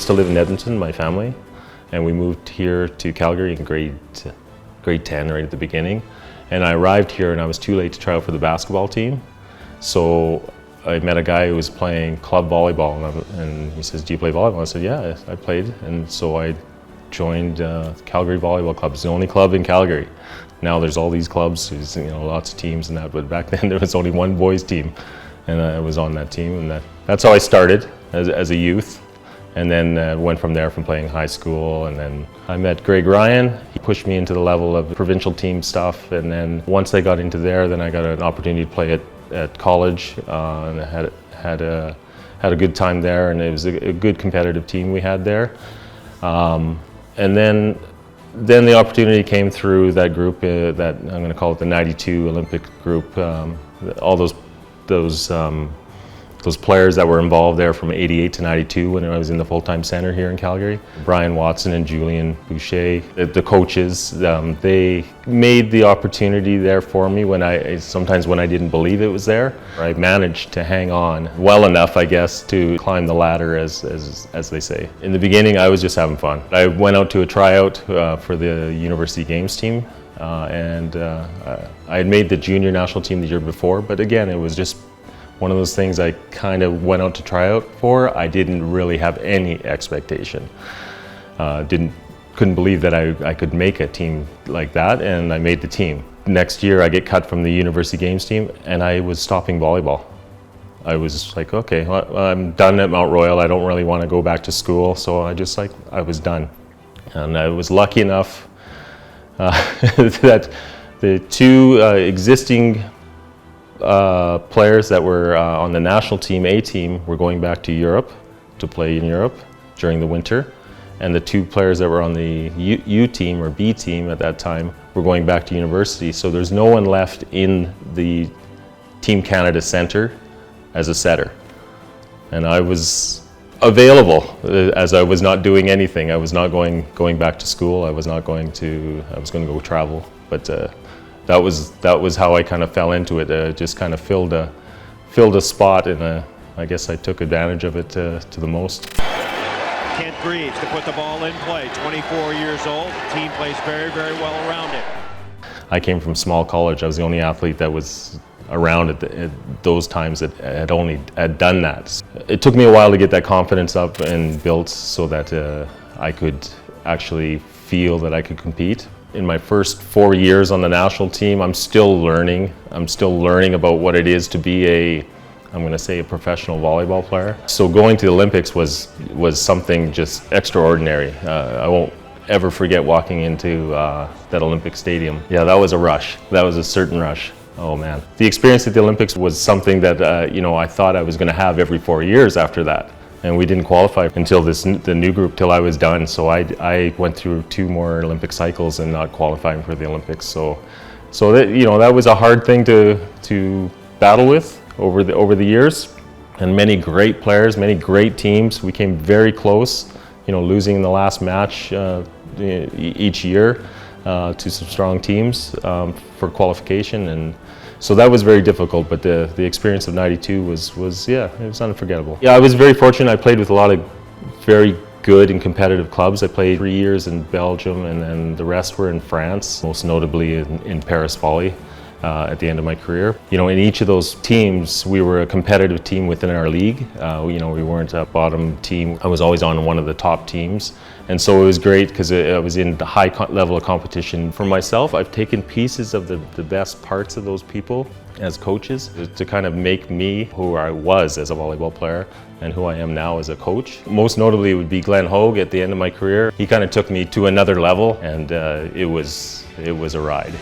to live in Edmonton, my family, and we moved here to Calgary in grade 10, right at the beginning. And I arrived here and I was too late to try out for the basketball team. So I met a guy who was playing club volleyball, and he says, "Do you play volleyball?" I said, "Yeah, I played." And so I joined Calgary Volleyball Club. It's the only club in Calgary. Now there's all these clubs, there's, lots of teams and that, but back then there was only one boys team, and I was on that team, and that's how I started as a youth. And then went from there, from playing high school, and then I met Greg Ryan. He pushed me into the level of provincial team stuff, and then once I got into there, then I got an opportunity to play at college, and I had a good time there, and it was a good competitive team we had there. And then the opportunity came through that group, that I'm going to call it the '92 Olympic group. All those players that were involved there from '88 to '92 when I was in the full-time center here in Calgary. Brian Watson and Julian Boucher, the coaches, they made the opportunity there for me sometimes when I didn't believe it was there. I managed to hang on well enough, I guess, to climb the ladder, as they say. In the beginning, I was just having fun. I went out to a tryout for the University Games team, and I had made the junior national team the year before, but again, it was just one of those things I kind of went out to try out for. I didn't really have any expectation. Couldn't believe that I could make a team like that, and I made the team. Next year I get cut from the University Games team, and I was stopping volleyball. I was like, okay, well, I'm done at Mount Royal. I don't really want to go back to school, so I was done. And I was lucky enough that the two existing players that were on the national team, A team, were going back to Europe to play in Europe during the winter, and the two players that were on the U team, or B team at that time, were going back to university. So there's no one left in the Team Canada Centre as a setter, and I was available, as I was not doing anything. I was not going back to school. I was going to go travel, but that was how I kind of fell into it. Just kind of filled a spot, and I guess I took advantage of it to the most. Kent Greves to put the ball in play. 24 years old. The team plays very, very well around it. I came from small college. I was the only athlete that was around at those times that had done that. It took me a while to get that confidence up and built so that I could actually feel that I could compete. In my first 4 years on the national team, I'm still learning. I'm still learning about what it is to be a professional volleyball player. So going to the Olympics was something just extraordinary. I won't ever forget walking into that Olympic stadium. Yeah, that was a rush. That was a certain rush. Oh man. The experience at the Olympics was something that I thought I was going to have every 4 years after that. And we didn't qualify until the new group, till I was done. So I went through 2 more Olympic cycles and not qualifying for the Olympics. So that was a hard thing to battle with over the years. And many great players, many great teams. We came very close, losing in the last match each year to some strong teams for qualification, and so that was very difficult. But the experience of '92 was it was unforgettable. Yeah, I was very fortunate. I played with a lot of very good and competitive clubs. I played 3 years in Belgium, and then the rest were in France, most notably in Paris Volley. At the end of my career, in each of those teams, we were a competitive team within our league. We weren't a bottom team. I was always on one of the top teams, and so it was great because I was in the high level of competition. For myself, I've taken pieces of the best parts of those people as coaches to kind of make me who I was as a volleyball player and who I am now as a coach. Most notably, it would be Glenn Hogue at the end of my career. He kind of took me to another level, and it was a ride.